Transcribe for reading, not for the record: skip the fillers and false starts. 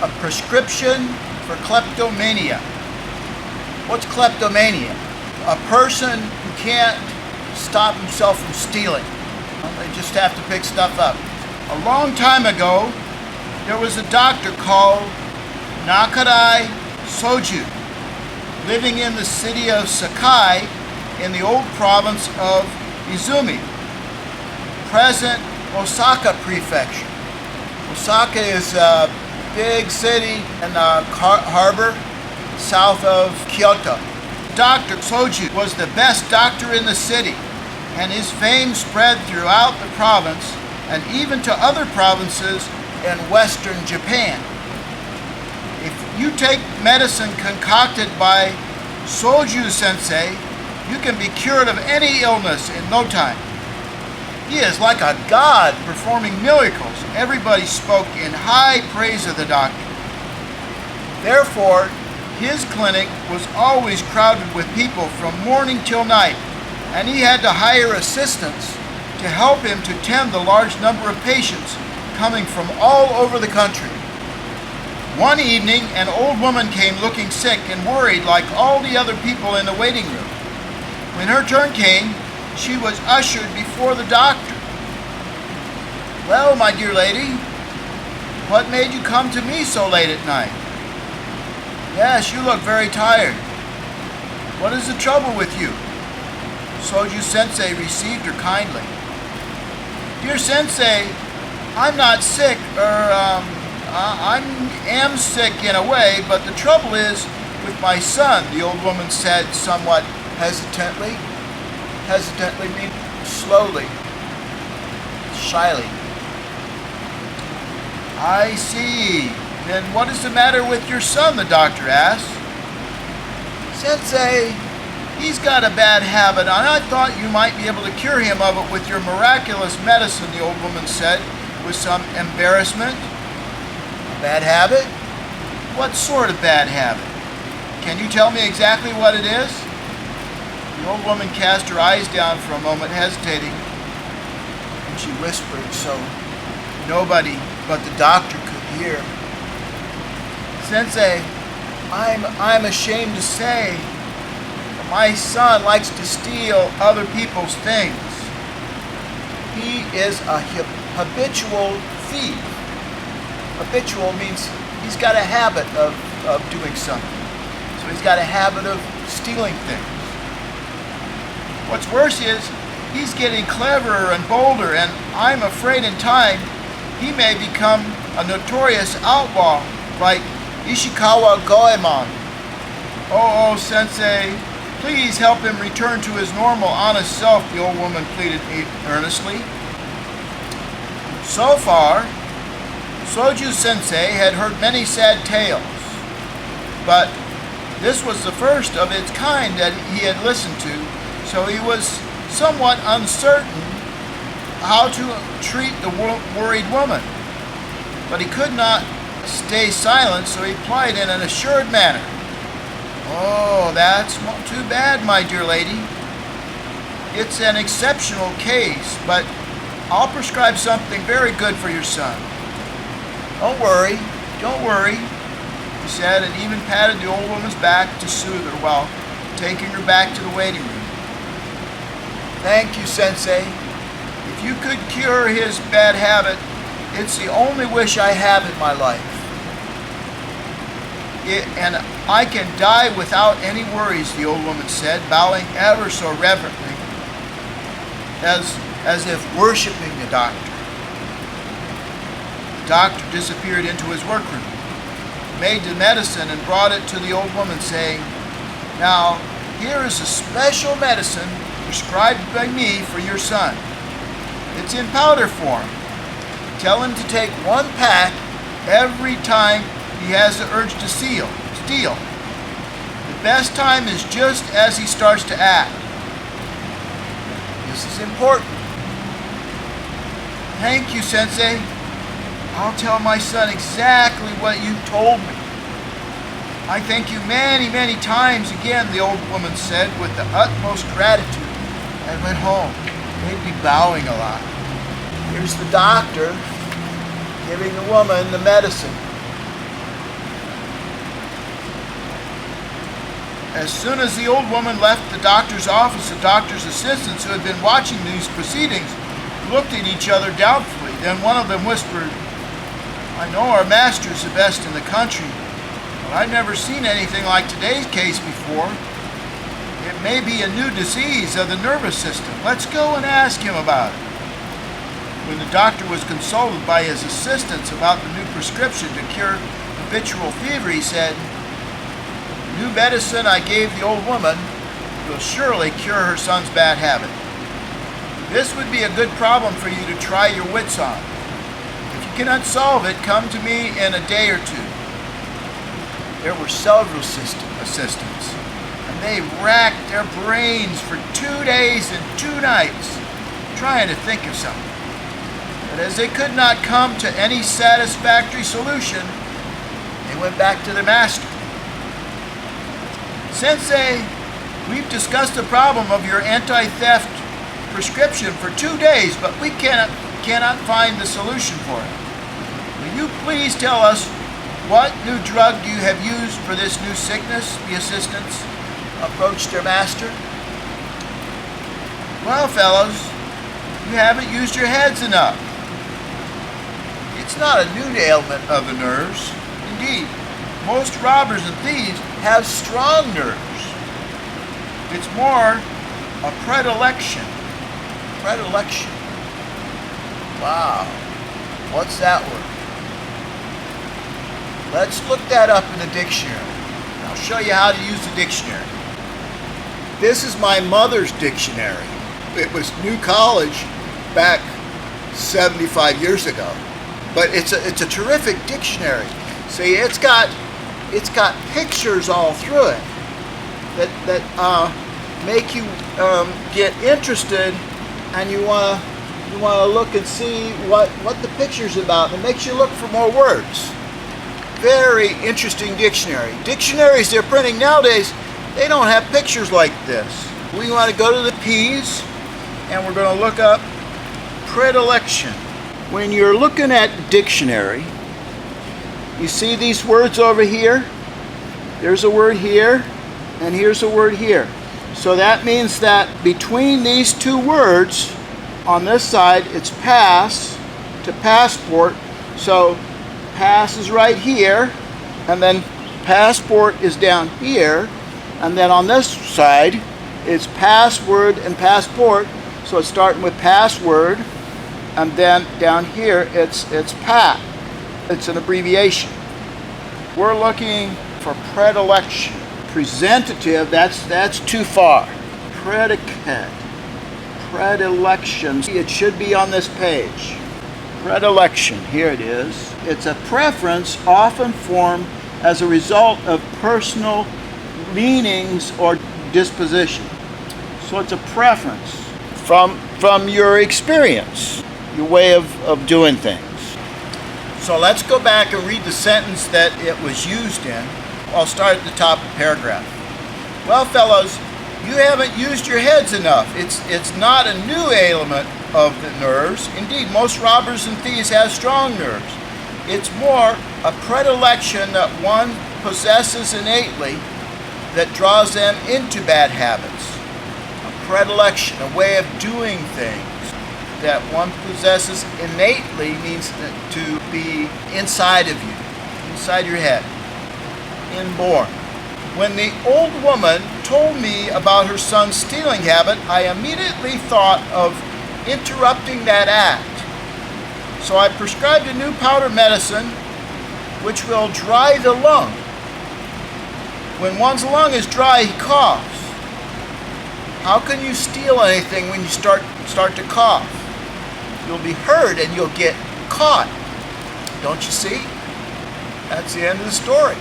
a prescription for kleptomania. What's kleptomania? A person who can't stop himself from stealing. They just have to pick stuff up. A long time ago, there was a doctor called Nakarai Soju, living in the city of Sakai in the old province of Izumi, present Osaka Prefecture. Osaka is a big city in the harbor south of Kyoto. Dr. Soju was the best doctor in the city, and his fame spread throughout the province and even to other provinces in western Japan. If you take medicine concocted by Soju Sensei, you can be cured of any illness in no time. He is like a god performing miracles. Everybody spoke in high praise of the doctor. Therefore, his clinic was always crowded with people from morning till night, and he had to hire assistants to help him to tend the large number of patients coming from all over the country. One evening, an old woman came looking sick and worried like all the other people in the waiting room. When her turn came, she was ushered before the doctor. "Well, my dear lady, what made you come to me so late at night?" "Yes, you look very tired. What is the trouble with you?" Soju Sensei received her kindly. "Dear Sensei, I'm not sick, I am sick in a way, but the trouble is with my son," the old woman said somewhat hesitantly. Hesitantly means slowly, shyly. "I see. Then what is the matter with your son?" the doctor asked. "Sensei, he's got a bad habit, and I thought you might be able to cure him of it with your miraculous medicine," the old woman said with some embarrassment. "A bad habit? What sort of bad habit? Can you tell me exactly what it is?" The old woman cast her eyes down for a moment, hesitating, and she whispered so nobody but the doctor could hear. "Sensei, I'm ashamed to say, but my son likes to steal other people's things. He is a habitual thief." Habitual means he's got a habit of doing something. So he's got a habit of stealing things. What's worse is he's getting cleverer and bolder, and I'm afraid in time he may become a notorious outlaw like Ishikawa Goemon. Oh, Sensei, please help him return to his normal, honest self," the old woman pleaded earnestly. So far, Soju Sensei had heard many sad tales, but this was the first of its kind that he had listened to, so he was somewhat uncertain how to treat the worried woman. But he could not stay silent, so he replied in an assured manner. "Oh, that's too bad, my dear lady. It's an exceptional case, but I'll prescribe something very good for your son. Don't worry, he said, and even patted the old woman's back to soothe her while taking her back to the waiting room. "Thank you, Sensei. If you could cure his bad habit, it's the only wish I have in my life. And I can die without any worries," the old woman said, bowing ever so reverently, as if worshiping the doctor. The doctor disappeared into his workroom, made the medicine, and brought it to the old woman, saying, "Now, here is a special medicine prescribed by me for your son. It's in powder form. Tell him to take 1 pack every time he has the urge to steal. The best time is just as he starts to act. This is important." "Thank you, Sensei. I'll tell my son exactly what you told me." "I thank you many, many times again," the old woman said with the utmost gratitude, and went home. They'd be bowing a lot. Here's the doctor giving the woman the medicine. As soon as the old woman left the doctor's office, the doctor's assistants who had been watching these proceedings looked at each other doubtfully. Then one of them whispered, "I know our master's the best in the country, but I've never seen anything like today's case before. It may be a new disease of the nervous system. Let's go and ask him about it." When the doctor was consulted by his assistants about the new prescription to cure habitual fever, he said, "The new medicine I gave the old woman will surely cure her son's bad habit. This would be a good problem for you to try your wits on. If you cannot solve it, come to me in a day or two." There were several assistants, and they racked their brains for 2 days and 2 nights trying to think of something. But as they could not come to any satisfactory solution, they went back to their master. "Sensei, we've discussed the problem of your anti-theft prescription for 2 days, but we cannot find the solution for it. Will you please tell us what new drug you have used for this new sickness?" The assistants approached their master. "Well, fellows, you haven't used your heads enough. It's not a new ailment of the nerves. Indeed, most robbers and thieves have strong nerves. It's more a predilection." Predilection. Wow. What's that word? Let's look that up in the dictionary. I'll show you how to use the dictionary. This is my mother's dictionary. It was New College back 75 years ago. But it's a terrific dictionary. See, it's got pictures all through it that make you get interested, and you want to look and see what the picture's about. It makes you look for more words. Very interesting dictionary. Dictionaries they're printing nowadays, they don't have pictures like this. We want to go to the P's, and we're going to look up predilection. When you're looking at dictionary, you see these words over here? There's a word here, and here's a word here. So that means that between these two words, on this side, it's pass to passport. So pass is right here, and then passport is down here, and then on this side, it's password and passport. So it's starting with password, and then down here, it's PAT. It's an abbreviation. We're looking for predilection. Presentative, that's too far. Predicate, predilection. It should be on this page. Predilection, here it is. It's a preference often formed as a result of personal leanings or disposition. So it's a preference from your experience, your way of doing things. So let's go back and read the sentence that it was used in. I'll start at the top of the paragraph. "Well, fellows, you haven't used your heads enough. It's not a new ailment of the nerves. Indeed, most robbers and thieves have strong nerves. It's more a predilection that one possesses innately that draws them into bad habits. A predilection, a way of doing things that one possesses innately, means to be inside of you, inside your head, inborn. When the old woman told me about her son's stealing habit, I immediately thought of interrupting that act. So I prescribed a new powder medicine which will dry the lung. When one's lung is dry, he coughs. How can you steal anything when you start to cough? You'll be heard and you'll get caught. Don't you see? That's the end of the story.